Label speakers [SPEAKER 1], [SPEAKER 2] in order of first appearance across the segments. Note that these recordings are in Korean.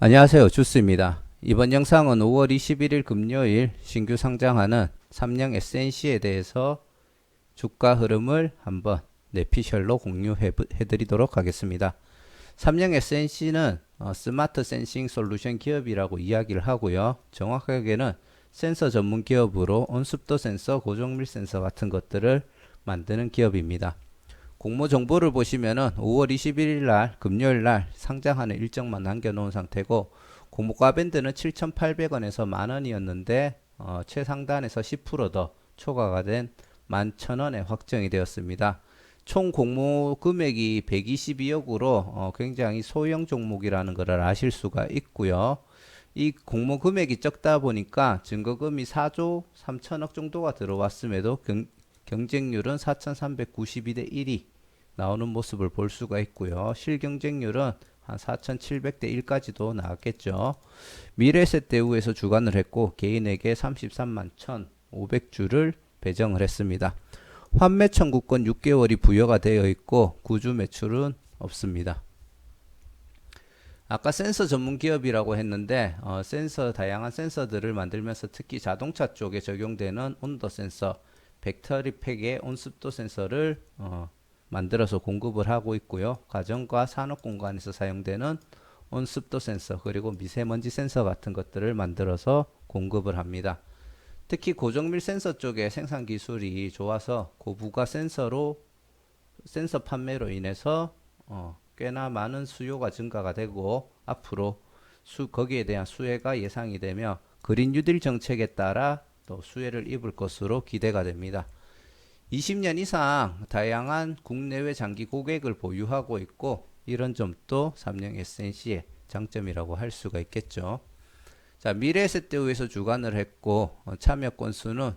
[SPEAKER 1] 안녕하세요. 주스입니다. 이번 영상은 5월 21일 금요일 신규 상장하는 삼성 SNC에 대해서 주가 흐름을 한번 내피셜로 공유해 드리도록 하겠습니다. 삼성 SNC는 스마트 센싱 솔루션 기업이라고 이야기를 하고요. 정확하게는 센서 전문 기업으로 온습도 센서, 고정밀 센서 같은 것들을 만드는 기업입니다. 공모 정보를 보시면은 5월 21일 날 금요일 날 상장하는 일정만 남겨놓은 상태고, 공모가 밴드는 7,800원에서 만원이었는데 최상단에서 10%더 초과가 된 11,000원에 확정이 되었습니다. 총 공모 금액이 122억으로 굉장히 소형 종목이라는 것을 아실 수가 있고요. 이 공모 금액이 적다 보니까 증거금이 4조 3천억 정도가 들어왔음에도 경쟁률은 4,392대 1이 나오는 모습을 볼 수가 있고요. 실경쟁률은 한 4,700대 1까지도 나왔겠죠. 미래에셋 대우에서 주관을 했고 개인에게 33만 1,500주를 배정을 했습니다. 환매 청구권 6개월이 부여가 되어 있고 구주 매출은 없습니다. 아까 센서 전문 기업이라고 했는데 다양한 센서들을 만들면서 특히 자동차 쪽에 적용되는 온도 센서, 배터리 팩의 온습도 센서를 만들어서 공급을 하고 있고요. 가정과 산업 공간에서 사용되는 온습도 센서, 그리고 미세먼지 센서 같은 것들을 만들어서 공급을 합니다. 특히 고정밀 센서 쪽에 생산 기술이 좋아서 고부가 센서 판매로 인해서 꽤나 많은 수요가 증가가 되고 앞으로 거기에 대한 수혜가 예상이 되며 그린 뉴딜 정책에 따라 또 수혜를 입을 것으로 기대가 됩니다. 20년 이상 다양한 국내외 장기 고객을 보유하고 있고, 이런 점도 삼성 SNC의 장점이라고 할 수가 있겠죠. 자, 미래에셋 대우에서 주관을 했고 참여 건수는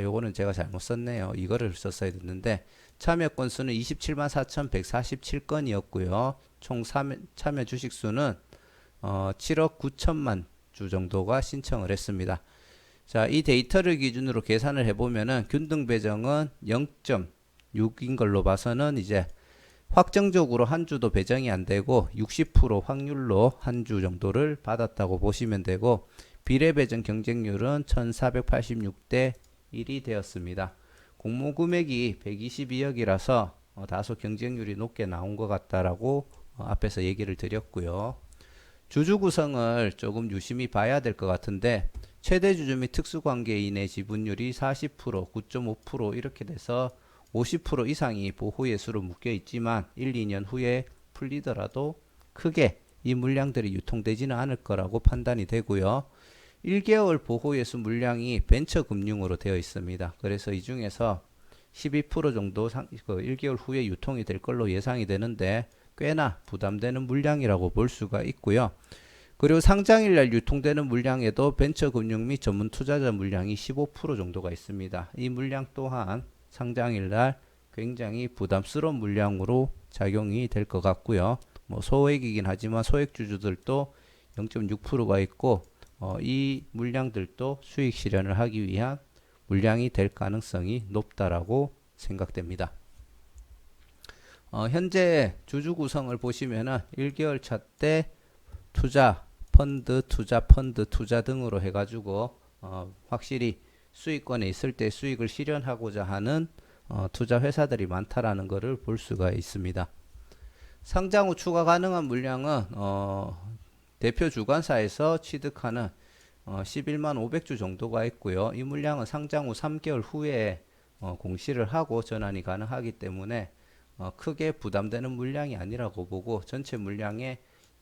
[SPEAKER 1] 요거는 제가 잘못 썼네요. 이거를 썼어야 됐는데 참여 건수는 27만 4,147건이었고요. 총 참여 주식 수는 7억 9천만 주 정도가 신청을 했습니다. 자, 이 데이터를 기준으로 계산을 해보면은 균등 배정은 0.6인 걸로 봐서는 이제 확정적으로 한 주도 배정이 안 되고 60% 확률로 한 주 정도를 받았다고 보시면 되고, 비례 배정 경쟁률은 1486대 1이 되었습니다. 공모 금액이 122억이라서 다소 경쟁률이 높게 나온 것 같다라고 앞에서 얘기를 드렸고요. 주주 구성을 조금 유심히 봐야 될 것 같은데, 최대 주주 및 특수관계인의 지분율이 40%, 9.5% 이렇게 돼서 50% 이상이 보호예수로 묶여 있지만 1, 2년 후에 풀리더라도 크게 이 물량들이 유통되지는 않을 거라고 판단이 되고요. 1개월 보호예수 물량이 벤처금융으로 되어 있습니다. 그래서 이 중에서 12% 정도 1개월 후에 유통이 될 걸로 예상이 되는데 꽤나 부담되는 물량이라고 볼 수가 있고요. 그리고 상장일날 유통되는 물량에도 벤처금융 및 전문 투자자 물량이 15% 정도가 있습니다. 이 물량 또한 상장일날 굉장히 부담스러운 물량으로 작용이 될 것 같고요. 소액이긴 하지만 소액주주들도 0.6%가 있고 이 물량들도 수익 실현을 하기 위한 물량이 될 가능성이 높다라고 생각됩니다. 현재 주주 구성을 보시면은 1개월 차 때 투자 펀드 등으로 해가지고 확실히 수익권에 있을 때 수익을 실현하고자 하는 투자 회사들이 많다라는 것을 볼 수가 있습니다. 상장 후 추가 가능한 물량은 대표 주관사에서 취득하는 11만 500주 정도가 있고요. 이 물량은 상장 후 3개월 후에 공시를 하고 전환이 가능하기 때문에 크게 부담되는 물량이 아니라고 보고, 전체 물량의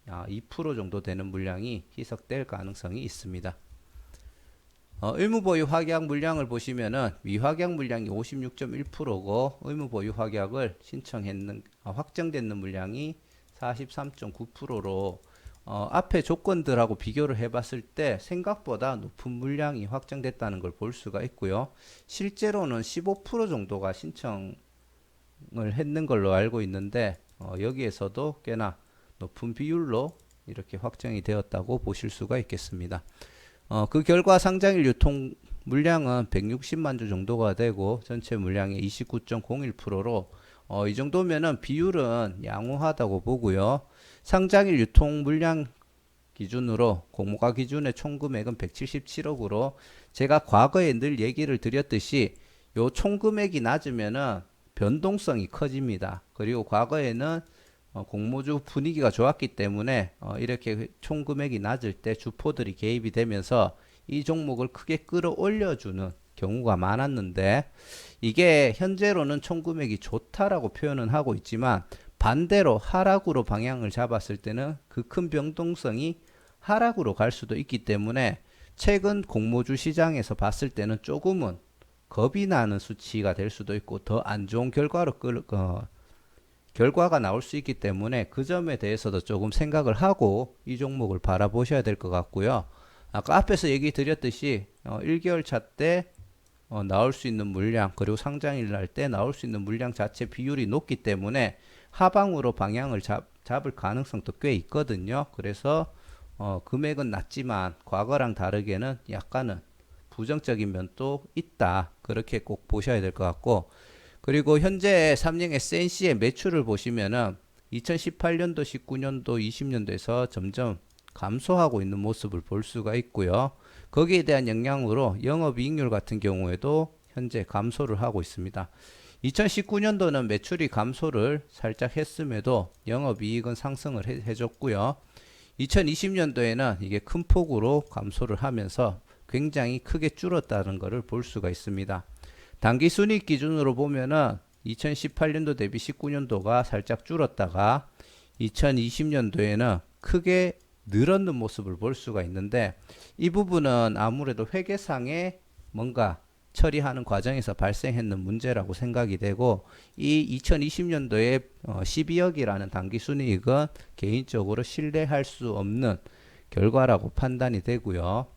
[SPEAKER 1] 2% 정도 되는 물량이 희석될 가능성이 있습니다. 의무보유 확약 물량을 보시면은 미확약 물량이 56.1%고 의무보유 확약을 확정되는 물량이 43.9%로 앞에 조건들하고 비교를 해봤을 때 생각보다 높은 물량이 확정됐다는 걸 볼 수가 있고요. 실제로는 15% 정도가 신청을 했는 걸로 알고 있는데 여기에서도 꽤나 높은 비율로 이렇게 확정이 되었다고 보실 수가 있겠습니다. 그 결과 상장일 유통 물량은 160만 주 정도가 되고 전체 물량의 29.01%로 이 정도면은 비율은 양호하다고 보고요. 상장일 유통 물량 기준으로 공모가 기준의 총 금액은 177억으로 제가 과거에 늘 얘기를 드렸듯이 요 총 금액이 낮으면은 변동성이 커집니다. 그리고 과거에는 공모주 분위기가 좋았기 때문에 이렇게 총 금액이 낮을 때 주포들이 개입이 되면서 이 종목을 크게 끌어올려주는 경우가 많았는데 이게 현재로는 총 금액이 좋다라고 표현은 하고 있지만 반대로 하락으로 방향을 잡았을 때는 그 큰 변동성이 하락으로 갈 수도 있기 때문에 최근 공모주 시장에서 봤을 때는 조금은 겁이 나는 수치가 될 수도 있고 더 안 좋은 결과가 나올 수 있기 때문에 그 점에 대해서도 조금 생각을 하고 이 종목을 바라보셔야 될 것 같고요. 아까 앞에서 얘기 드렸듯이 1개월 차 때 나올 수 있는 물량 그리고 상장일 날 때 나올 수 있는 물량 자체 비율이 높기 때문에 하방으로 방향을 잡을 가능성도 꽤 있거든요. 그래서 금액은 낮지만 과거랑 다르게는 약간은 부정적인 면도 있다. 그렇게 꼭 보셔야 될 것 같고 그리고 현재 삼성 SNC의 매출을 보시면은 2018년도, 19년도, 20년도에서 점점 감소하고 있는 모습을 볼 수가 있고요. 거기에 대한 영향으로 영업이익률 같은 경우에도 현재 감소를 하고 있습니다. 2019년도는 매출이 감소를 살짝 했음에도 영업이익은 상승을 해줬고요. 2020년도에는 이게 큰 폭으로 감소를 하면서 굉장히 크게 줄었다는 것을 볼 수가 있습니다. 당기순이익 기준으로 보면은 2018년도 대비 19년도가 살짝 줄었다가 2020년도에는 크게 늘었는 모습을 볼 수가 있는데 이 부분은 아무래도 회계상에 뭔가 처리하는 과정에서 발생했는 문제라고 생각이 되고 이 2020년도에 12억이라는 당기순이익은 개인적으로 신뢰할 수 없는 결과라고 판단이 되고요.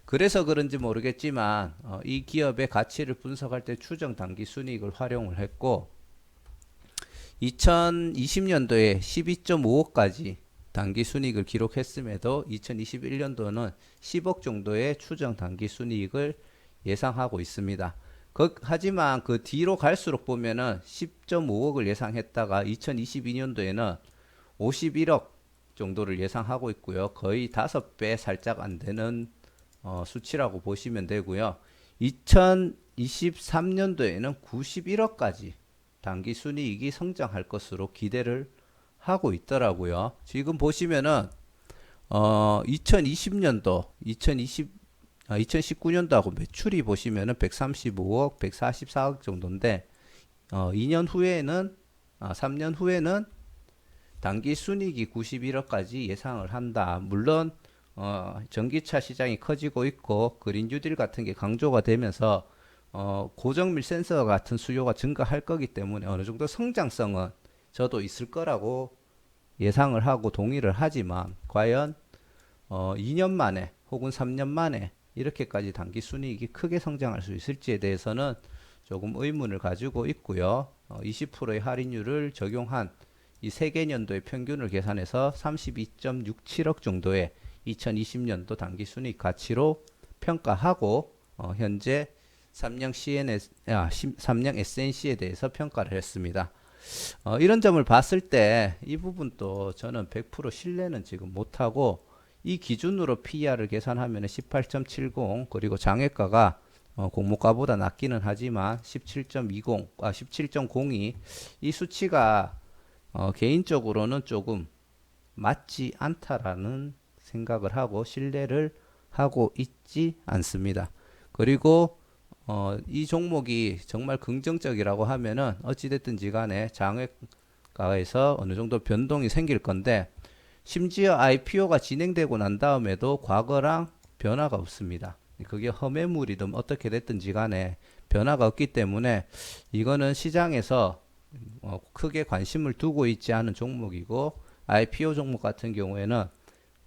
[SPEAKER 1] 그래서 그런지 모르겠지만 이 기업의 가치를 분석할 때 추정 당기순이익을 활용을 했고 2020년도에 12.5억까지 당기순이익을 기록했음에도 2021년도는 10억 정도의 추정 당기순이익을 예상하고 있습니다. 하지만 그 뒤로 갈수록 보면은 10.5억을 예상했다가 2022년도에는 51억 정도를 예상하고 있고요. 거의 5배 살짝 안 되는 수치라고 보시면 되고요. 2023년도에는 91억까지 당기순이익이 성장할 것으로 기대를 하고 있더라고요. 지금 보시면은 2020년도, 2019년도하고 매출이 보시면은 135억, 144억 정도인데 2년 후에는 3년 후에는 당기순이익이 91억까지 예상을 한다. 물론 전기차 시장이 커지고 있고 그린 뉴딜 같은 게 강조가 되면서 고정밀 센서 같은 수요가 증가할 거기 때문에 어느 정도 성장성은 저도 있을 거라고 예상을 하고 동의를 하지만 과연 2년 만에 혹은 3년 만에 이렇게까지 단기 순이익이 크게 성장할 수 있을지에 대해서는 조금 의문을 가지고 있고요. 20%의 할인율을 적용한 이 세계년도의 평균을 계산해서 32.67억 정도의 2020년도 단기 순이익 가치로 평가하고 현재 삼성 SNC에 대해서 평가를 했습니다. 이런 점을 봤을 때 이 부분도 저는 100% 신뢰는 지금 못하고 이 기준으로 PER을 계산하면 18.70 그리고 장외가가 공모가보다 낮기는 하지만 17.02 이 수치가 개인적으로는 조금 맞지 않다라는 생각을 하고 신뢰를 하고 있지 않습니다. 그리고 이 종목이 정말 긍정적이라고 하면은 어찌됐든지 간에 장외가에서 어느 정도 변동이 생길 건데 심지어 IPO가 진행되고 난 다음에도 과거랑 변화가 없습니다. 그게 허매물이든 어떻게 됐든지 간에 변화가 없기 때문에 이거는 시장에서 크게 관심을 두고 있지 않은 종목이고 IPO 종목 같은 경우에는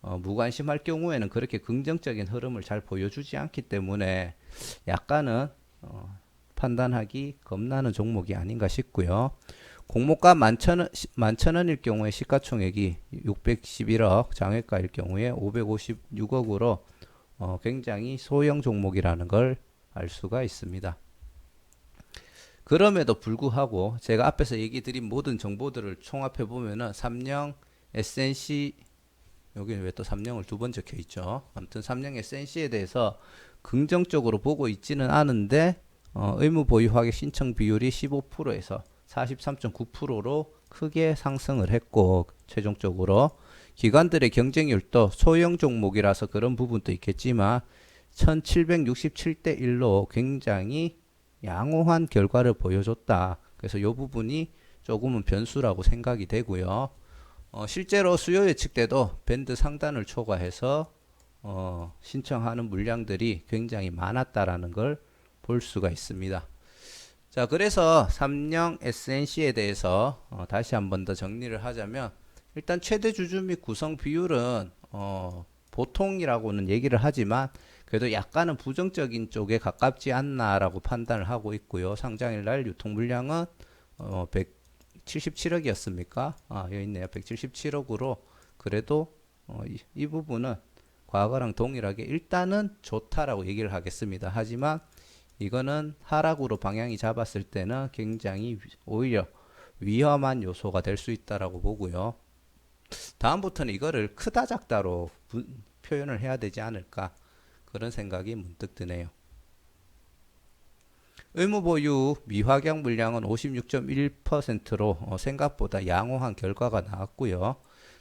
[SPEAKER 1] 무관심할 경우에는 그렇게 긍정적인 흐름을 잘 보여주지 않기 때문에 약간은 판단하기 겁나는 종목이 아닌가 싶고요. 공모가 11,000원일 경우에 시가총액이 611억, 장외가일 경우에 556억으로 굉장히 소형 종목이라는 걸 알 수가 있습니다. 그럼에도 불구하고 제가 앞에서 얘기 드린 모든 정보들을 총합해 보면은 삼성 SNC, 여기는 왜 또 삼성을 두 번 적혀 있죠. 아무튼 삼성 SNC에 대해서 긍정적으로 보고 있지는 않은데 의무 보유 화객 신청 비율이 15%에서 43.9%로 크게 상승을 했고, 최종적으로 기관들의 경쟁률도 소형 종목이라서 그런 부분도 있겠지만 1767대 1로 굉장히 양호한 결과를 보여줬다. 그래서 이 부분이 조금은 변수라고 생각이 되고요. 실제로 수요 예측 때도 밴드 상단을 초과해서 신청하는 물량들이 굉장히 많았다라는 걸 볼 수가 있습니다. 자, 그래서 삼성 SNC에 대해서 다시 한 번 더 정리를 하자면, 일단 최대 주주 및 구성 비율은 보통이라고는 얘기를 하지만 그래도 약간은 부정적인 쪽에 가깝지 않나라고 판단을 하고 있고요. 상장일 날 유통 물량은 177억이었습니까? 여기 있네요. 177억으로 그래도 이 부분은 과거랑 동일하게 일단은 좋다라고 얘기를 하겠습니다. 하지만 이거는 하락으로 방향이 잡았을 때는 굉장히 오히려 위험한 요소가 될 수 있다라고 보고요. 다음부터는 이거를 크다 작다로 표현을 해야 되지 않을까, 그런 생각이 문득 드네요. 의무보유 미확약 물량은 56.1%로 생각보다 양호한 결과가 나왔고요.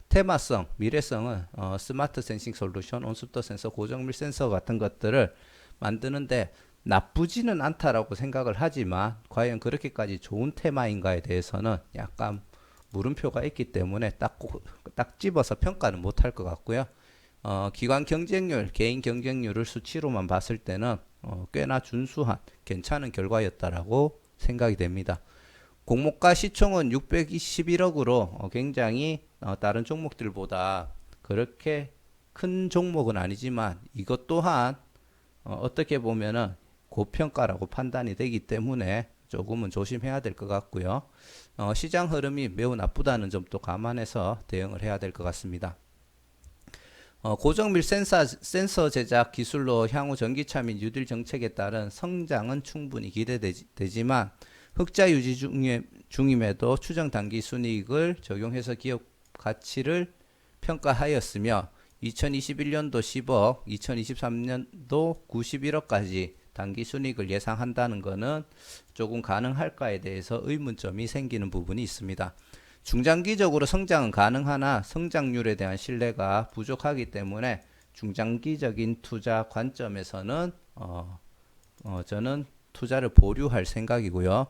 [SPEAKER 1] 테마성, 미래성은 스마트 센싱 솔루션, 온습도 센서, 고정밀 센서 같은 것들을 만드는데 나쁘지는 않다라고 생각을 하지만 과연 그렇게까지 좋은 테마인가에 대해서는 약간 물음표가 있기 때문에 딱 집어서 평가는 못할 것 같고요. 기관 경쟁률, 개인 경쟁률을 수치로만 봤을 때는 꽤나 준수한 괜찮은 결과였다라고 생각이 됩니다. 공모가 시총은 621억으로 굉장히 다른 종목들보다 그렇게 큰 종목은 아니지만 이것 또한 어떻게 보면은 고평가라고 판단이 되기 때문에 조금은 조심해야 될 것 같고요. 시장 흐름이 매우 나쁘다는 점도 감안해서 대응을 해야 될 것 같습니다. 고정밀 센서 제작 기술로 향후 전기차 및 뉴딜 정책에 따른 성장은 충분히 기대되지만 흑자 유지 중임에도 추정 단기 순이익을 적용해서 기업 가치를 평가하였으며 2021년도 10억, 2023년도 91억까지 단기 순이익을 예상한다는 것은 조금 가능할까에 대해서 의문점이 생기는 부분이 있습니다. 중장기적으로 성장은 가능하나 성장률에 대한 신뢰가 부족하기 때문에 중장기적인 투자 관점에서는 저는 투자를 보류할 생각이고요.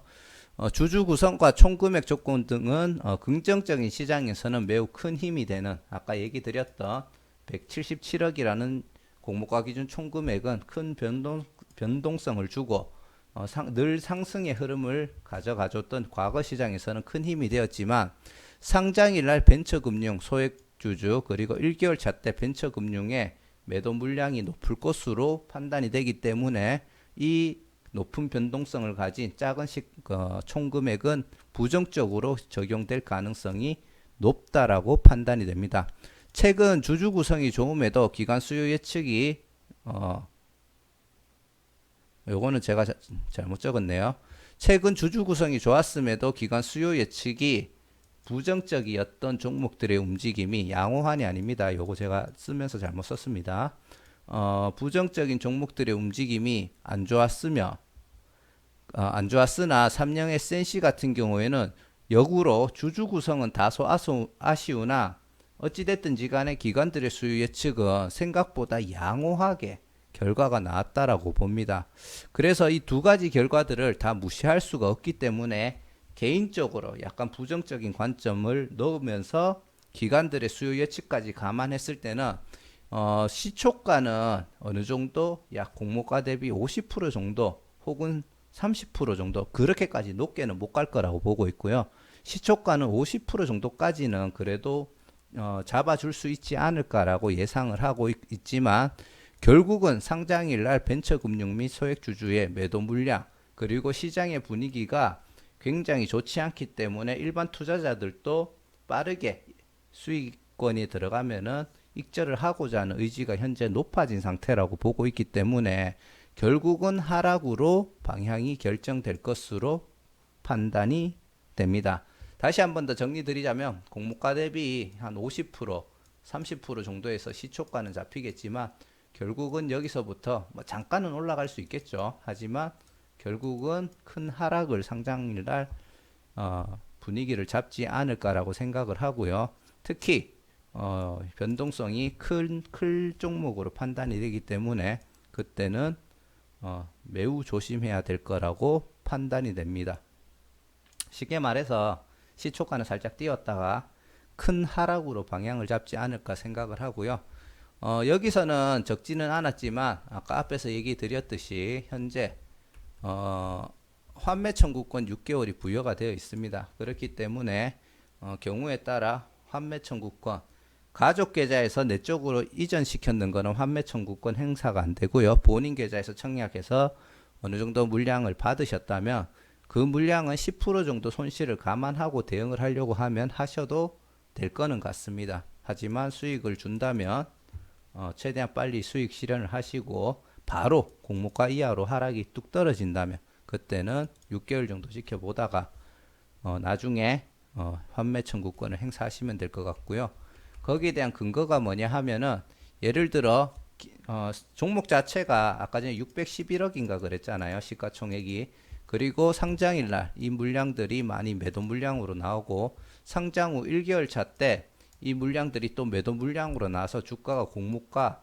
[SPEAKER 1] 주주 구성과 총금액 조건 등은 긍정적인 시장에서는 매우 큰 힘이 되는, 아까 얘기 드렸던 177억이라는 공모가 기준 총금액은 큰 변동성을 주고 늘 상승의 흐름을 가져가줬던 과거 시장에서는 큰 힘이 되었지만 상장일날 벤처금융 소액주주 그리고 1개월 차 때 벤처금융의 매도 물량이 높을 것으로 판단이 되기 때문에 이 높은 변동성을 가진 작은 총금액은 부정적으로 적용될 가능성이 높다라고 판단이 됩니다. 최근 주주 구성이 좋음에도 기관 수요 예측이 요거는 제가 잘못 적었네요. 최근 주주 구성이 좋았음에도 기관 수요 예측이 부정적이었던 종목들의 움직임이 양호한이 아닙니다. 요거 제가 쓰면서 잘못 썼습니다. 부정적인 종목들의 움직임이 안 좋았으나 삼성 SNC 같은 경우에는 역으로 주주 구성은 다소 아쉬우나 어찌됐든지 간에 기관들의 수요 예측은 생각보다 양호하게 결과가 나왔다라고 봅니다. 그래서 이 두 가지 결과들을 다 무시할 수가 없기 때문에 개인적으로 약간 부정적인 관점을 넣으면서 기관들의 수요 예측까지 감안했을 때는 시초가는 어느 정도 약 공모가 대비 50% 정도 혹은 30% 정도, 그렇게까지 높게는 못 갈 거라고 보고 있고요. 시초가는 50% 정도까지는 그래도 잡아줄 수 있지 않을까라고 예상을 하고 있지만 결국은 상장일 날 벤처금융 및 소액주주의 매도 물량 그리고 시장의 분위기가 굉장히 좋지 않기 때문에 일반 투자자들도 빠르게 수익권이 들어가면은 익절을 하고자 하는 의지가 현재 높아진 상태라고 보고 있기 때문에 결국은 하락으로 방향이 결정될 것으로 판단이 됩니다. 다시 한 번 더 정리 드리자면 공모가 대비 한 50%, 30% 정도에서 시초가는 잡히겠지만 결국은 여기서부터 뭐 잠깐은 올라갈 수 있겠죠. 하지만 결국은 큰 하락을 상장일 날 분위기를 잡지 않을까라고 생각을 하고요. 특히 변동성이 클 종목으로 판단이 되기 때문에 그때는 매우 조심해야 될 거라고 판단이 됩니다. 쉽게 말해서 시초가는 살짝 뛰었다가 큰 하락으로 방향을 잡지 않을까 생각을 하고요. 여기서는 적지는 않았지만 아까 앞에서 얘기 드렸듯이 현재 환매 청구권 6개월이 부여가 되어 있습니다. 그렇기 때문에 경우에 따라 환매 청구권 가족 계좌에서 내 쪽으로 이전시켰는 거는 환매 청구권 행사가 안 되고요. 본인 계좌에서 청약해서 어느 정도 물량을 받으셨다면 그 물량은 10% 정도 손실을 감안하고 대응을 하려고 하면 하셔도 될 거는 같습니다. 하지만 수익을 준다면 최대한 빨리 수익 실현을 하시고 바로 공모가 이하로 하락이 뚝 떨어진다면 그때는 6개월 정도 지켜보다가 나중에 환매 청구권을 행사하시면 될 것 같고요. 거기에 대한 근거가 뭐냐 하면은 예를 들어 종목 자체가 아까 전에 611억인가 그랬잖아요. 시가총액이. 그리고 상장일 날 이 물량들이 많이 매도 물량으로 나오고 상장 후 1개월 차 때 이 물량들이 또 매도 물량으로 나와서 주가가 공모가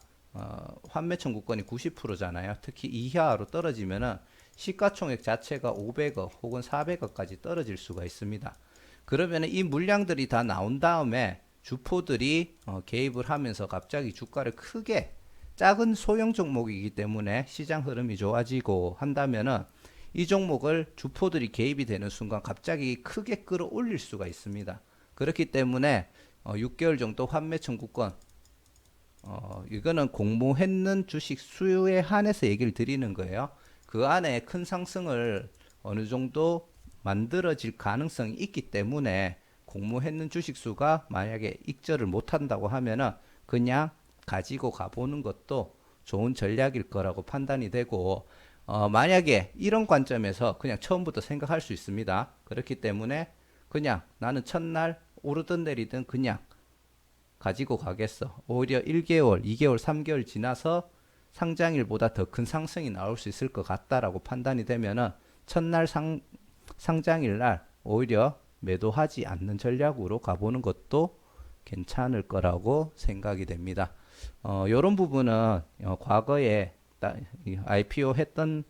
[SPEAKER 1] 환매 청구권이 90%잖아요. 특히 이하로 떨어지면은 시가총액 자체가 500억 혹은 400억까지 떨어질 수가 있습니다. 그러면 이 물량들이 다 나온 다음에 주포들이 개입을 하면서 갑자기 주가를 크게 작은 소형 종목이기 때문에 시장 흐름이 좋아지고 한다면은 이 종목을 주포들이 개입이 되는 순간 갑자기 크게 끌어올릴 수가 있습니다. 그렇기 때문에 6개월 정도 환매 청구권 이거는 공모했는 주식 수요에 한해서 얘기를 드리는 거예요. 그 안에 큰 상승을 어느 정도 만들어질 가능성이 있기 때문에 공모했는 주식 수가 만약에 익절을 못한다고 하면은 그냥 가지고 가보는 것도 좋은 전략일 거라고 판단이 되고 만약에 이런 관점에서 그냥 처음부터 생각할 수 있습니다. 그렇기 때문에 그냥 나는 첫날 오르든 내리든 그냥 가지고 가겠어. 오히려 1개월, 2개월, 3개월 지나서 상장일보다 더 큰 상승이 나올 수 있을 것 같다라고 판단이 되면은 첫날 상장일 날 오히려 매도하지 않는 전략으로 가보는 것도 괜찮을 거라고 생각이 됩니다. 이런 부분은 과거에 IPO 했던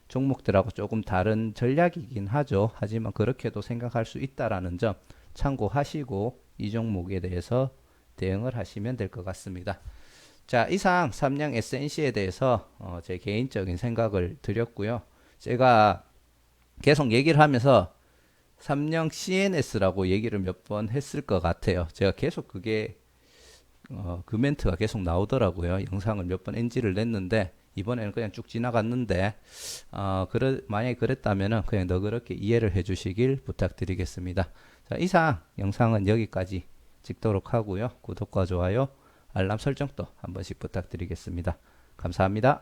[SPEAKER 1] 종목들하고 조금 다른 전략이긴 하죠. 하지만 그렇게도 생각할 수 있다라는 점 참고하시고 이 종목에 대해서 대응을 하시면 될 것 같습니다. 자, 이상 삼양 SNC에 대해서 제 개인적인 생각을 드렸고요. 제가 계속 얘기를 하면서 삼양 CNS라고 얘기를 몇 번 했을 것 같아요. 제가 계속 그게 그 멘트가 계속 나오더라고요. 영상을 몇 번 NG를 냈는데 이번에는 그냥 쭉 지나갔는데 만약에 그랬다면 그냥 너그럽게 이해를 해주시길 부탁드리겠습니다. 자, 이상 영상은 여기까지 찍도록 하고요. 구독과 좋아요, 알람 설정도 한 번씩 부탁드리겠습니다. 감사합니다.